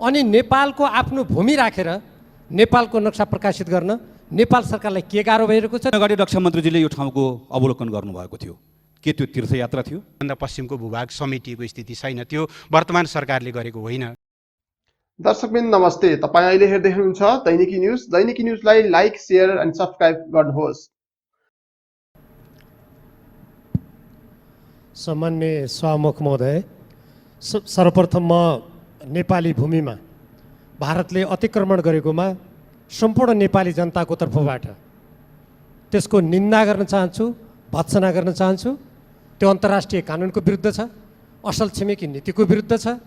अनि नेपालको आफ्नो भूमि राखेर नेपालको नक्सा प्रकाशित गर्न नेपाल सरकारलाई के गाह्रो भइरहेको छ? अगाडि रक्षा मन्त्रीजीले यो ठाउँको अवलोकन गर्नुभएको थियो। के त्यो तीर्थयात्रा थियो? भन्दा पश्चिमको भूभाग समेटिएको स्थिति छैन, त्यो वर्तमान सरकारले गरेको होइन। दर्शकबिन नमस्ते, तपाईं अहिले हेर्दै हुनुहुन्छ दैनिकी न्यूज। दैनिकी न्यूजलाई लाइक, शेयर अनि सब्स्क्राइब गर्नुहोस्। सम्माननीय सभामुख महोदय, सर्वप्रथम म नेपाली भूमिमा भारतले अतिक्रमण गरेकोमा सम्पूर्ण नेपाली जनताको तर्फबाट त्यसको निन्दा गर्न चाहन्छु, भत्सना गर्न चाहन्छु। त्यो अन्तर्राष्ट्रिय कानुनको विरुद्ध छ, असल छिमेकी नीतिको विरुद्ध छ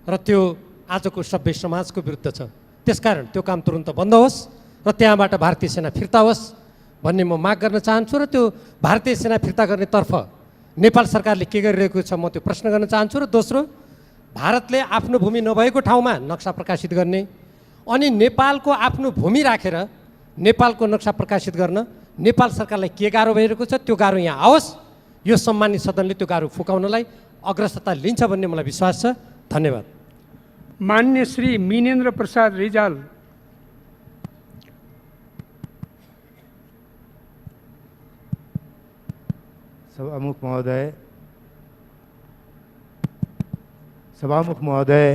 र त्यो आजको सभ्य समाजको विरुद्ध छ। त्यसकारण त्यो काम तुरुन्त बन्द होस् र त्यहाँबाट भारतीय सेना फिर्ता होस् भन्ने म माग गर्न चाहन्छु र त्यो भारतीय सेना फिर्ता गर्नेतर्फ नेपाल सरकारले के गरिरहेको छ म त्यो प्रश्न गर्न चाहन्छु। र दोस्रो, भारतले आफ्नो भूमि नभएको ठाउँमा नक्सा प्रकाशित गर्ने अनि नेपालको आफ्नो भूमि राखेर नेपालको नक्सा प्रकाशित गर्न नेपाल सरकारलाई के गाह्रो भइरहेको छ? त्यो गाह्रो यहाँ आओस्। यो सम्मानित सदनले त्यो गाह्रो फुकाउनलाई अग्रसरता लिन्छ भन्ने मलाई विश्वास छ। धन्यवाद। मान्य श्री मिनेन्द्र प्रसाद रिजाल। सभामुख महोदय,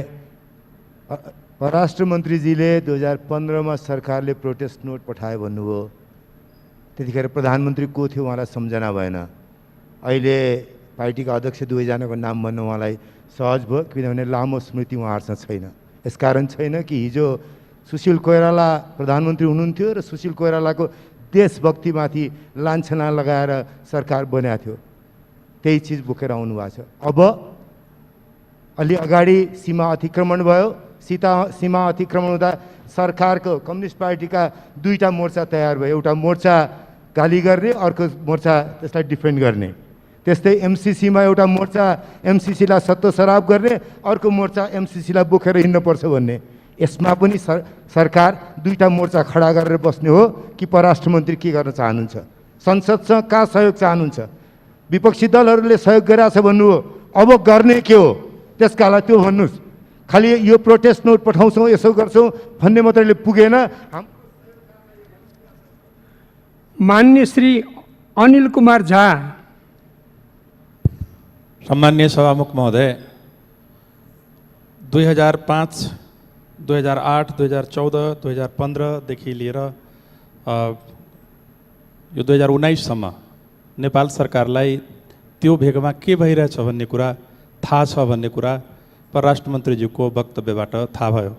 परराष्ट्र मन्त्रीजीले 2015 में सरकारले प्रोटेस्ट नोट पठायो भन्नुभयो। त्यतिखेर प्रधानमन्त्री को थियो उहाँलाई सम्झना भएन। अहिले पार्टीका अध्यक्ष दुवैजनाको नाम भन्न उहाँलाई सहज भयो, किनभने लामो स्मृति उहाँहरूसँग छैन। यसकारण छैन कि हिजो सुशील कोइराला प्रधानमन्त्री हुनुहुन्थ्यो र सुशील कोइरालाको देशभक्तिमाथि लान्छना लगाएर सरकार बनाएको थियो, त्यही चिज बोकेर आउनु भएको छ। अब अलि अगाडि सीमा अतिक्रमण भयो। सीमा अतिक्रमण हुँदा सरकारको कम्युनिस्ट पार्टीका दुईटा मोर्चा तयार भयो। एउटा मोर्चा गाली गर्ने, अर्को मोर्चा त्यसलाई डिफेन्ड गर्ने। त्यस्तै एमसीसीमा एउटा मोर्चा एमसीसीलाई सत्तो सराप गर्ने, अर्को मोर्चा एमसीसीलाई बोकेर हिँड्नुपर्छ भन्ने। यसमा पनि सरकार दुईटा मोर्चा खडा गरेर बस्ने हो कि परराष्ट्र मन्त्री के गर्न चाहनुहुन्छ? संसदसँग कहाँ सहयोग चाहनुहुन्छ? विपक्षी दलहरूले सहयोग गरिरहेछ भन्नुभयो, अब गर्ने के हो? त्यसका लागि त्यो भन्नुहोस्। खालि यो प्रोटेस्ट नोट पठाउँछौँ, यसो गर्छौँ भन्ने मात्रैले पुगेन। मान्य श्री अनिल कुमार झा। सम्माननीय सभामुख महोदय, 2005, 2008, 2014, 2015 देखि लिएर यो 2019सम्म नेपाल सरकारलाई त्यो भेगमा के भइरहेछ भन्ने कुरा थाहा छ भन्ने कुरा परराष्ट्र मन्त्रीज्यूको वक्तव्यबाट थाहा भयो।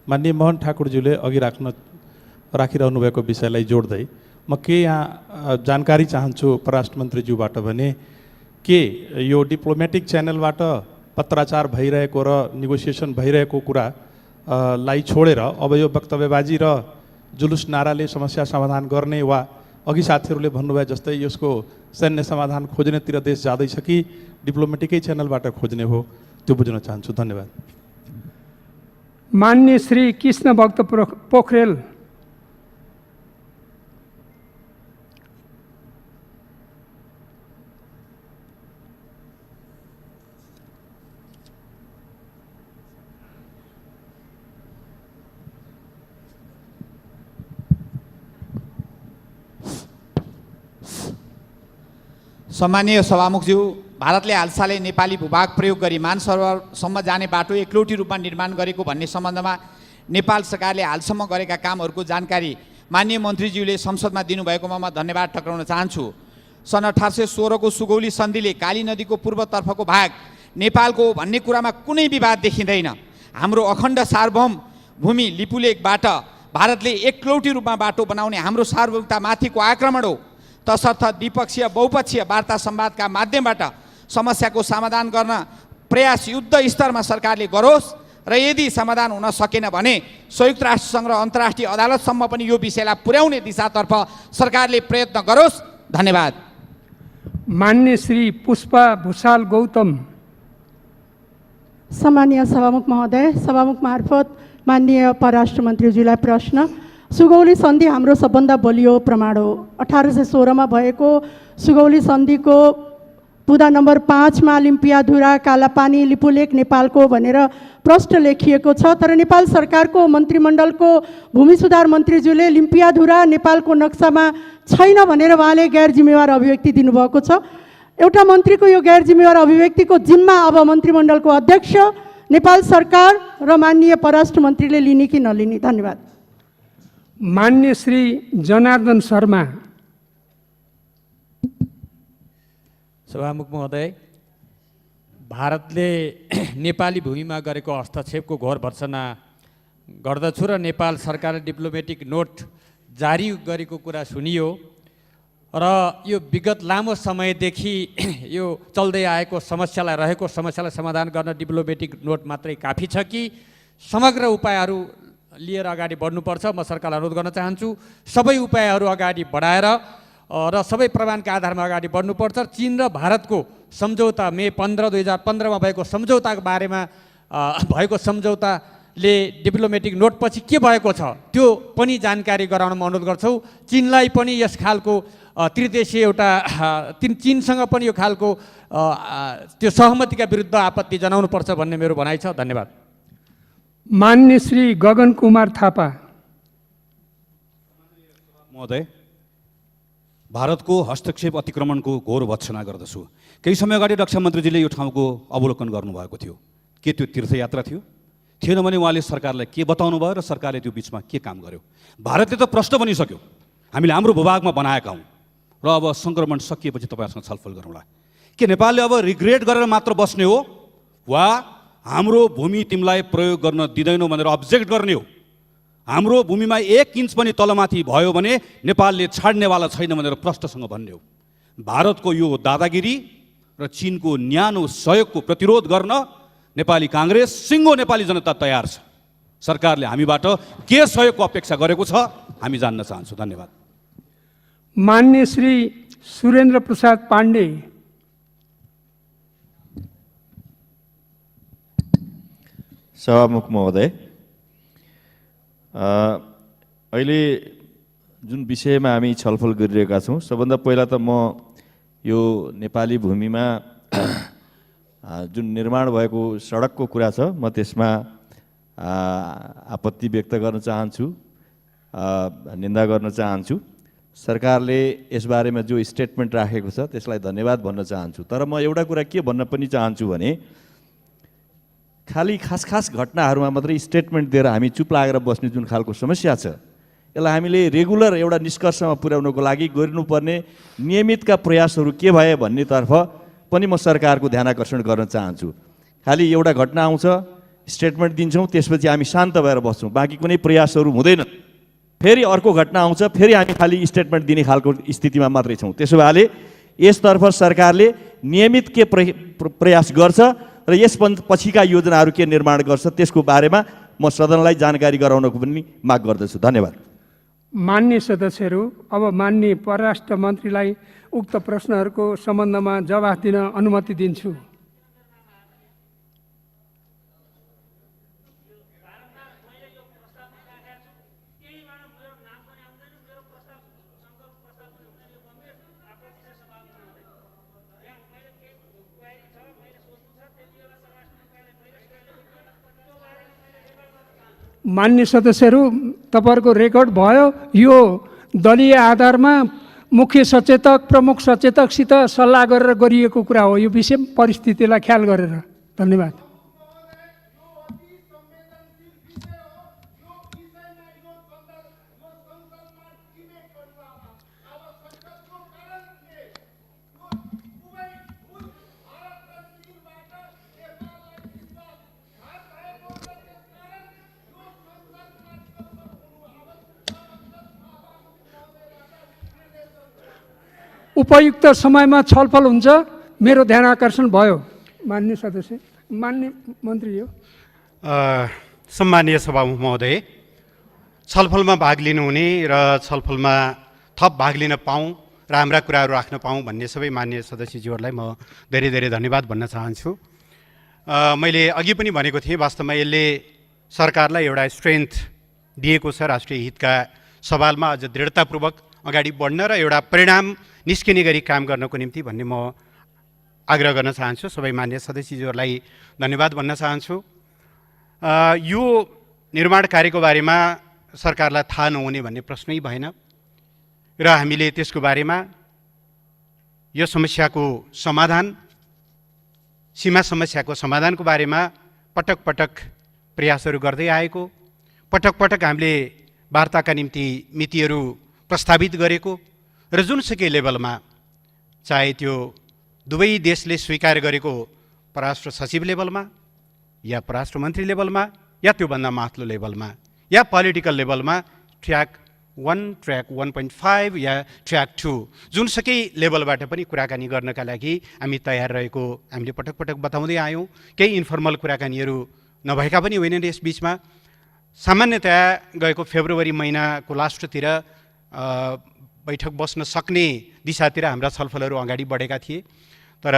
माननीय मोहन ठाकुरज्यूले अघि राखिरहनु भएको विषयलाई जोड्दै म के यहाँ जानकारी चाहन्छु परराष्ट्र मन्त्रीज्यूबाट भने के यो डिप्लोमेटिक च्यानलबाट पत्राचार भइरहेको र नेगोसिएसन भइरहेको कुरा लाई छोडेर अब यो वक्तव्यबाजी र जुलुस नाराले समस्या समाधान गर्ने वा अघि साथीहरूले भन्नुभयो जस्तै यसको सैन्य समाधान खोज्नेतिर देश जाँदैछ कि डिप्लोमेटिकै च्यानलबाट खोज्ने हो, त्यो बुझ्न चाहन्छु। धन्यवाद। मान्य श्री कृष्ण भक्त पोखरेल। सम्मानीय सभामुखज्यू, भारतले हालसालै नेपाली भूभाग प्रयोग गरी मानसरोवरसम्म जाने बाटो एकलौटी रूपमा निर्माण गरेको भन्ने सम्बन्धमा नेपाल सरकारले हालसम्म गरेका कामहरूको जानकारी माननीय मन्त्रीज्यूले संसदमा दिनुभएकोमा म धन्यवाद टक्राउन चाहन्छु। सन् 1816 को सुगौली सन्धिले काली नदीको पूर्वतर्फको भाग नेपालको भन्ने कुरामा कुनै विवाद देखिँदैन। हाम्रो अखण्ड सार्वभौम भूमि लिपुलेखबाट भारतले एकलौटी रूपमा बाटो बनाउने हाम्रो सार्वभौमतामाथिको आक्रमण हो। तसर्थ द्विपक्षीय बहुपक्षीय वार्ता संवादका माध्यमबाट समस्याको समाधान गर्न प्रयास युद्ध स्तरमा सरकारले गरोस् र यदि समाधान हुन सकेन भने संयुक्त राष्ट्रसङ्घ र अन्तर्राष्ट्रिय अदालतसम्म पनि यो विषयलाई पुर्याउने दिशातर्फ सरकारले प्रयत्न गरोस्। धन्यवाद। मान्य श्री पुष्पा भूषाल गौतम। सम्मानीय सभामुख महोदय, सभामुख मार्फत माननीय परराष्ट्र मन्त्रीज्यूलाई प्रश्न। सुगौली सन्धि हाम्रो सबभन्दा बलियो प्रमाण हो। 1816 में भएको सुगौली सन्धिको बुदा नम्बर 5मा लिम्पियाधुरा कालापानी लिपुलेक नेपालको भनेर प्रश्न लेखिएको छ। तर नेपाल सरकारको मन्त्रीमण्डलको भूमि सुधार मन्त्रीज्यूले लिम्पियाधुरा नेपालको नक्सामा छैन भनेर उहाँले गैर जिम्मेवार अभिव्यक्ति दिनुभएको छ। एउटा मन्त्रीको यो गैर जिम्मेवार अभिव्यक्तिको जिम्मा अब मन्त्रीमण्डलको अध्यक्ष, नेपाल सरकार र माननीय परराष्ट्र मन्त्रीले लिने कि नलिने? धन्यवाद। मान्य श्री जनार्दन शर्मा। सभामुख महोदय, भारतले नेपाली भूमिमा गरेको हस्तक्षेपको घोर भर्त्सना गर्दछु र नेपाल सरकारले डिप्लोमेटिक नोट जारी गरेको कुरा सुनियो र यो विगत लामो समयदेखि यो चल्दै आएको समस्यालाई समाधान गर्न डिप्लोमेटिक नोट मात्रै काफी छ कि समग्र उपायहरू लिएर अगाडि बढ्नुपर्छ? म सरकारलाई अनुरोध गर्न चाहन्छु सबै उपायहरू अगाडि बढाएर र सबै प्रमाणका आधारमा अगाडि बढ्नुपर्छ। चीन र भारतको सम्झौता मे 15, 2015मा भएको सम्झौताको बारेमा भएको सम्झौताले डिप्लोमेटिक नोटपछि के भएको छ त्यो पनि जानकारी गराउन म अनुरोध गर्छु। चीनलाई पनि यस खालको त्रिदेशीय एउटा चीनसँग पनि यो खालको त्यो सहमतिका विरुद्ध आपत्ति जनाउनुपर्छ भन्ने मेरो भनाइ छ। धन्यवाद। मान्य श्री गगन कुमार थापा। महोदय, भारतको हस्तक्षेप अतिक्रमणको घोर भर्त्सना गर्दछु। केही समय अगाडि रक्षा मन्त्रीजीले यो ठाउँको अवलोकन गर्नुभएको थियो। के त्यो तीर्थयात्रा थियो? थिएन भने उहाँले सरकारलाई के बताउनु भयो र सरकारले त्यो बिचमा के काम गर्यो? भारतले त प्रश्न बनिसक्यो, हामीले हाम्रो भूभागमा बनाएका हौँ र अब सङ्क्रमण सकिएपछि तपाईँहरूसँग छलफल गरौँला। के नेपालले अब रिग्रेट गरेर मात्र बस्ने हो वा हाम्रो भूमि तिमीलाई प्रयोग गर्न दिँदैनौ भनेर अब्जेक्ट गर्ने हो? हाम्रो भूमिमा 1 इन्च पनि तलमाथि भयो भने नेपालले छाड्नेवाला छैन भनेर प्रष्टसँग भन्ने हो। भारतको यो दादागिरी र चीनको न्यानो सहयोगको प्रतिरोध गर्न नेपाली काङ्ग्रेस, सिङ्गो नेपाली जनता तयार छ। सरकारले हामीबाट के सहयोगको अपेक्षा गरेको छ हामी जान्न चाहन्छौँ। धन्यवाद। मान्य श्री सुरेन्द्र प्रसाद पाण्डे। सभामुख महोदय, अहिले जुन विषयमा हामी छलफल गरिरहेका छौँ, सबभन्दा पहिला त म यो नेपाली भूमिमा जुन निर्माण भएको सडकको कुरा छ म त्यसमा आपत्ति व्यक्त गर्न चाहन्छु, निन्दा गर्न चाहन्छु। सरकारले यसबारेमा जो स्टेटमेन्ट राखेको छ त्यसलाई धन्यवाद भन्न चाहन्छु। तर म एउटा कुरा के भन्न पनि चाहन्छु भने खालि खास घटनाहरूमा मात्रै स्टेटमेन्ट दिएर हामी चुप लागेर बस्ने जुन खालको समस्या छ यसलाई हामीले रेगुलर एउटा निष्कर्षमा पुर्याउनको लागि गर्नुपर्ने नियमितका प्रयासहरू के भए भन्नेतर्फ पनि म सरकारको ध्यान आकर्षण गर्न चाहन्छु। खालि एउटा घटना आउँछ, स्टेटमेन्ट दिन्छौँ, त्यसपछि हामी शान्त भएर बस्छौँ, बाँकी कुनै प्रयासहरू हुँदैन। फेरि अर्को घटना आउँछ, फेरि हामी खालि स्टेटमेन्ट दिने खालको स्थितिमा मात्रै छौँ। त्यसो भएले यसतर्फ सरकारले नियमित के प्रयास गर्छ र यस पछिका योजनाहरू के निर्माण गर्छ त्यसको बारेमा म सदनलाई जानकारी गराउनको पनि माग गर्दछु। धन्यवाद। मान्य सदस्यहरू, अब मान्य परराष्ट्र मन्त्रीलाई उक्त प्रश्नहरूको सम्बन्धमा जवाफ दिन अनुमति दिन्छु। मान्य सदस्यहरू, तपाईँहरूको रेकर्ड भयो। यो दलीय आधारमा मुख्य सचेतक, प्रमुख सचेतकसित सल्लाह गरेर गरिएको कुरा हो, यो विषम परिस्थितिलाई ख्याल गरेर। धन्यवाद। उपयुक्त समयमा छलफल हुन्छ, मेरो ध्यान आकर्षण भयो। मान्य सदस्य, मान्य मन्त्री हो। सम्मानीय सभामुख महोदय, छलफलमा भाग लिनुहुने र छलफलमा थप भाग लिन पाऊँ र हाम्रा कुराहरू राख्न पाऊँ भन्ने सबै मान्य सदस्यज्यूहरूलाई म धेरै धेरै धन्यवाद भन्न चाहन्छु। मैले अघि पनि भनेको थिएँ, वास्तवमा यसले सरकारलाई एउटा स्ट्रेन्थ दिएको छ राष्ट्रिय हितका सवालमा अझ दृढतापूर्वक अगाडि बढ्न र एउटा परिणाम निस्किने गरी काम गर्नको निम्ति भन्ने म आग्रह गर्न चाहन्छु। सबै मान्य सदस्यज्यूहरूलाई धन्यवाद भन्न चाहन्छु। यो निर्माण कार्यको बारेमा सरकारलाई थाहा नहुने भन्ने प्रश्नै भएन र हामीले त्यसको बारेमा यो समस्याको समाधान, सीमा समस्याको समाधानको बारेमा पटक पटक प्रयासहरू गर्दै आएको, पटक पटक हामीले वार्ताका निम्ति मितिहरू प्रस्तावित गरेको र जुनसुकै लेभलमा, चाहे त्यो दुवै देशले स्वीकार गरेको परराष्ट्र सचिव लेभलमा या परराष्ट्र मन्त्री लेभलमा या त्योभन्दा माथिल्लो लेभलमा या पोलिटिकल लेभलमा, ट्र्याक 1, ट्र्याक 1.5 या ट्र्याक 2 जुनसुकै लेभलबाट पनि कुराकानी गर्नका लागि हामी तयार रहेको हामीले पटक पटक बताउँदै आयौँ। केही इन्फर्मल कुराकानीहरू नभएका पनि होइनन्। यस बिचमा सामान्यतया गएको फेब्रुअरी महिनाको लास्टतिर बैठक बस्न सक्ने दिशातिर हाम्रा छलफलहरू अगाडि बढेका थिए, तर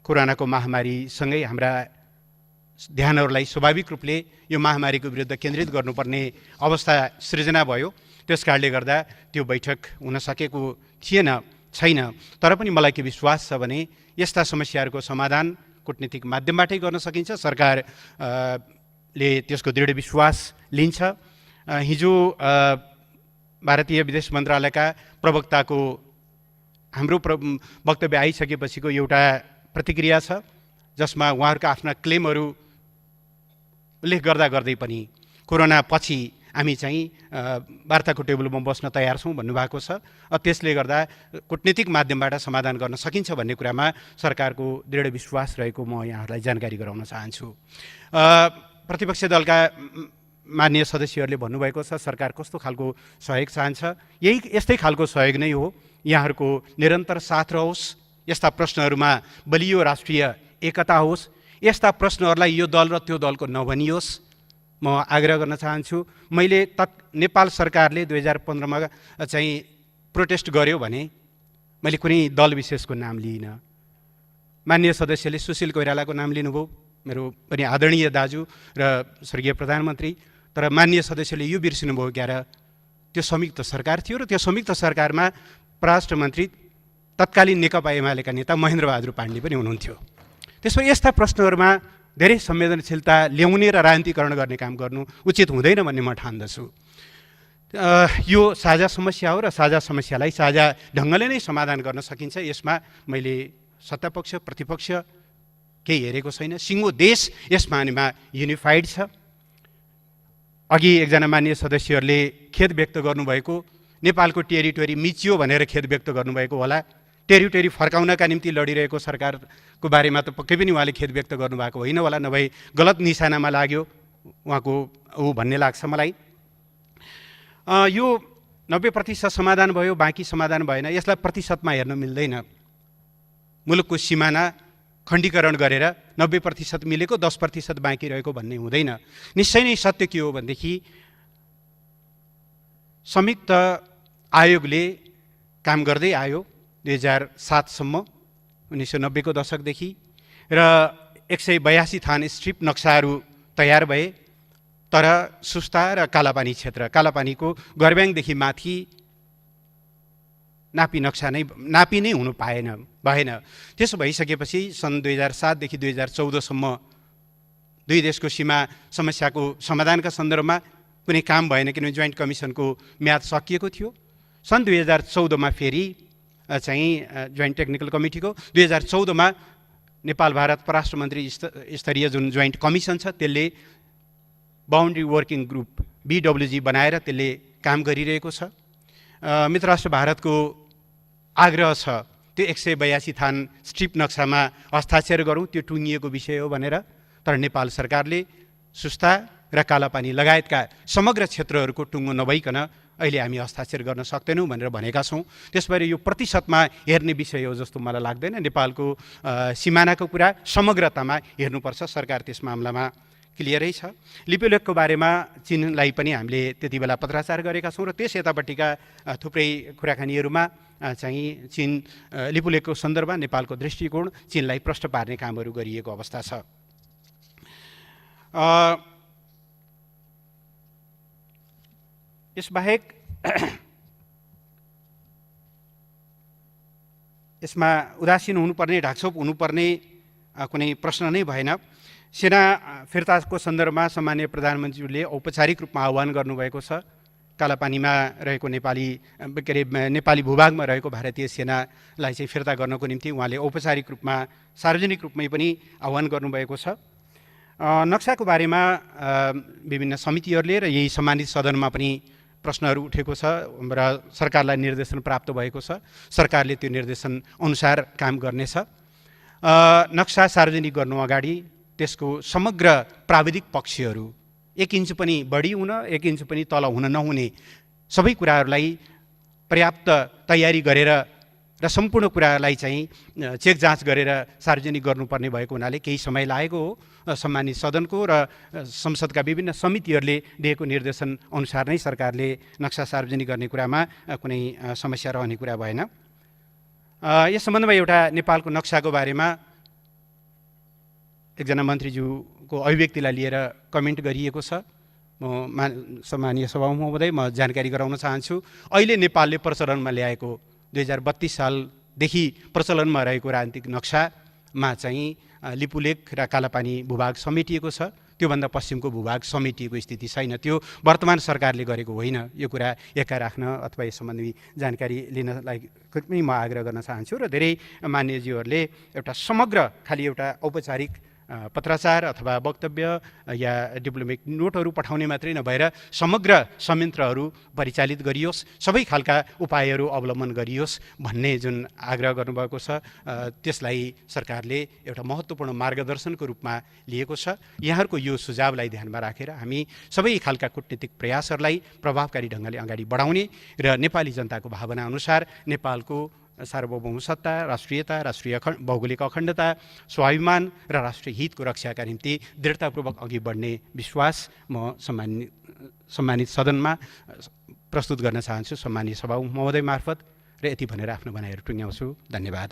कोरोनाको महामारीसँगै हाम्रा ध्यानहरूलाई स्वाभाविक रूपले यो महामारीको विरुद्ध केन्द्रित गर्नुपर्ने अवस्था सृजना भयो। त्यस कारणले गर्दा त्यो बैठक हुन सकेको छैन। तर पनि मलाई के विश्वास छ भने यस्ता समस्याहरूको समाधान कूटनीतिक माध्यमबाटै गर्न सकिन्छ। सरकारले त्यसको दृढ विश्वास लिन्छ। हिजो भारतीय विदेश मन्त्रालयका प्रवक्ताको हाम्रो वक्तव्य आइसकेपछिको एउटा प्रतिक्रिया छ, जसमा उहाँहरूका आफ्ना क्लेमहरू उल्लेख गर्दै पनि कोरोना पछि हामी चाहिँ वार्ताको टेबलमा बस्न तयार छौँ भन्नुभएको छ। त्यसले गर्दा कूटनीतिक माध्यमबाट समाधान गर्न सकिन्छ भन्ने कुरामा सरकारको दृढ विश्वास रहेको म यहाँहरूलाई जानकारी गराउन चाहन्छु। प्रतिपक्ष दलका माननीय सदस्यहरूले भन्नुभएको छ सरकार कस्तो खालको सहयोग चाहन्छ। यस्तै खालको सहयोग नै हो। यहाँहरूको निरन्तर साथ रहोस्, यस्ता प्रश्नहरूमा बलियो राष्ट्रिय एकता होस्, यस्ता प्रश्नहरूलाई यो दल र त्यो दलको नभनियोस्, म आग्रह गर्न चाहन्छु। मैले नेपाल सरकारले 2015मा चाहिँ प्रोटेस्ट गर्यो भने मैले कुनै दल विशेषको नाम लिइनँ। माननीय सदस्यले सुशील कोइरालाको नाम लिनुभयो, मेरो पनि आदरणीय दाजु र स्वर्गीय प्रधानमन्त्री। तर माननीय सदस्यले यो बिर्सिनुभयो क्या र त्यो संयुक्त सरकार थियो र त्यो संयुक्त सरकारमा परराष्ट्र मन्त्री तत्कालीन नेकपा एमालेका नेता महेन्द्रबहादुर पाण्डे पनि हुनुहुन्थ्यो। त्यसमा यस्ता प्रश्नहरूमा धेरै संवेदनशीलता ल्याउने र राजनीतिकरण गर्ने काम गर्नु उचित हुँदैन भन्ने म ठान्दछु। यो साझा समस्या हो र साझा समस्यालाई साझा ढङ्गले नै समाधान गर्न सकिन्छ। यसमा मैले सत्तापक्ष प्रतिपक्ष केही हेरेको छैन। सिङ्गो देश यस मानेमा युनिफाइड छ। अघि एकजना माननीय सदस्यहरूले खेद व्यक्त गर्नुभएको, नेपालको टेरिटोरी मिचियो भनेर खेद व्यक्त गर्नुभएको होला। टेरिटोरी फर्काउनका निम्ति लडिरहेको सरकारको बारेमा त पक्कै पनि उहाँले खेद व्यक्त गर्नुभएको होइन होला, नभए गलत निशानामा लाग्यो उहाँको भन्ने लाग्छ मलाई। यो 90% समाधान भयो, बाँकी समाधान भएन, यसलाई प्रतिशतमा हेर्न मिल्दैन। मुलुकको सिमाना खण्डीकरण गरेर 90% मिलेको 10% बाँकी रहेको भन्ने हुँदैन। निश्चय नै सत्य के हो भनेदेखि संयुक्त आयोगले काम गर्दै आयो 2007 सम्म, 1990 को दशकदेखि, र 182 थान स्ट्रिप नक्साहरू तयार भए। तर सुस्ता र कालापानी क्षेत्र, कालापानीको गर्ब्याङदेखि माथि नापी नै हुनु भएन। त्यसो भइसकेपछि सन् 2007 देखि 2014 सम्म दुई देशको सीमा समस्याको समाधानका सन्दर्भमा कुनै काम भएन, किनभने जोइन्ट कमिसनको म्याद सकिएको थियो। सन् 2014 मा फेरि चाहिँ जोइन्ट टेक्निकल कमिटीको 2014 मा नेपाल भारत परराष्ट्र मन्त्री स्तरीय जुन जोइन्ट कमिसन छ त्यसले बाउन्ड्री वर्किङ ग्रुप BWG बनाएर त्यसले काम गरिरहेको छ। मित्र राष्ट्र भारतको आग्रह छ त्यो 182 थान स्ट्रिप नक्सामा हस्ताक्षर गरौँ, त्यो टुङ्गिएको विषय हो भनेर। तर नेपाल सरकारले सुस्ता र कालापानी लगायतका समग्र क्षेत्रहरूको टुङ्गो नभइकन अहिले हामी हस्ताक्षर गर्न सक्दैनौँ भनेर भनेका छौँ। त्यसबाट यो प्रतिशतमा हेर्ने विषय हो जस्तो मलाई लाग्दैन। नेपालको सिमानाको कुरा समग्रतामा हेर्नुपर्छ। सरकार त्यस मामलामा क्लियरै छ। लिपुलेखको बारेमा चीनलाई पनि हामीले त्यति बेला पत्राचार गरेका छौँ र त्यस यतापट्टिका थुप्रै कुराकानीहरूमा चाहिँ चीन लिपुलेखको सन्दर्भमा नेपालको दृष्टिकोण चीनलाई प्रश्न पार्ने कामहरू गरिएको अवस्था छ। यसबाहेक यसमा उदासीन हुनुपर्ने, ढाकछोप हुनुपर्ने कुनै प्रश्न नै भएन। सेना फिर्ताको सन्दर्भमा सम्माननीय प्रधानमन्त्रीले औपचारिक रूपमा आह्वान गर्नुभएको छ। कालापानीमा रहेको नेपाली भूभागमा रहेको भारतीय सेनालाई चाहिँ फिर्ता गर्नको निम्ति उहाँले औपचारिक रूपमा सार्वजनिक रूपमै पनि आह्वान गर्नुभएको छ। नक्साको बारेमा विभिन्न समितिहरूले र यही सम्मानित सदनमा पनि प्रश्नहरू उठेको छ र सरकारलाई निर्देशन प्राप्त भएको छ। सरकारले त्यो निर्देशन अनुसार काम गर्नेछ। नक्सा सार्वजनिक गर्नु अगाडि त्यसको समग्र प्राविधिक पक्षहरू 1 इन्च पनि बढी हुन 1 इन्च पनि तल हुन नहुने सबै कुराहरूलाई पर्याप्त तयारी गरेर र सम्पूर्ण कुरालाई चाहिँ चेक जाँच गरेर सार्वजनिक गर्नुपर्ने भएको हुनाले केही समय लागेको हो। सम्मानित सदनको र संसदका विभिन्न समितिहरूले दिएको निर्देशन अनुसार नै सरकारले नक्सा सार्वजनिक गर्ने कुरामा कुनै समस्या रहने कुरा भएन। यस सम्बन्धमा एउटा नेपालको नक्साको बारेमा एकजना मन्त्रीज्यूको अभिव्यक्तिलाई लिएर कमेन्ट गरिएको छ। म सम्मानीय सभामुख महोदय, म जानकारी गराउन चाहन्छु। अहिले नेपालले प्रचलनमा ल्याएको 2032 सालदेखि प्रचलनमा रहेको राजनीतिक नक्सामा चाहिँ लिपुलेक र कालापानी भूभाग समेटिएको छ। त्योभन्दा पश्चिमको भूभाग समेटिएको स्थिति छैन। त्यो वर्तमान सरकारले गरेको होइन। यो कुरा एका राख्न अथवा यस सम्बन्धी जानकारी लिनलाई पनि म आग्रह गर्न चाहन्छु। र धेरै मान्यज्यूहरूले एउटा समग्र खालि एउटा औपचारिक पत्राचार अथवा वक्तव्य या डिप्लोमेटिक नोटहरू पठाउने मात्रै नभएर समग्र संयन्त्रहरू परिचालित गरियोस्, सबै खालका उपायहरू अवलम्बन गरियोस् भन्ने जुन आग्रह गर्नुभएको छ, त्यसलाई सरकारले एउटा महत्त्वपूर्ण मार्गदर्शनको रूपमा लिएको छ। यहाँहरूको यो सुझावलाई ध्यानमा राखेर हामी सबै खालका कूटनीतिक प्रयासहरूलाई प्रभावकारी ढङ्गले अगाडि बढाउने र नेपाली जनताको भावना अनुसार नेपालको सार्वभौम सत्ता, राष्ट्रियता, राष्ट्रिय भौगोलिक अखण्डता, स्वाभिमान र राष्ट्रिय हितको रक्षाका निम्ति दृढतापूर्वक अघि बढ्ने विश्वास म सम्मानित सदनमा प्रस्तुत गर्न चाहन्छु सम्मानीय सभामुख महोदय मार्फत। र यति भनेर आफ्नो भनाइहरू टुङ्ग्याउँछु। धन्यवाद।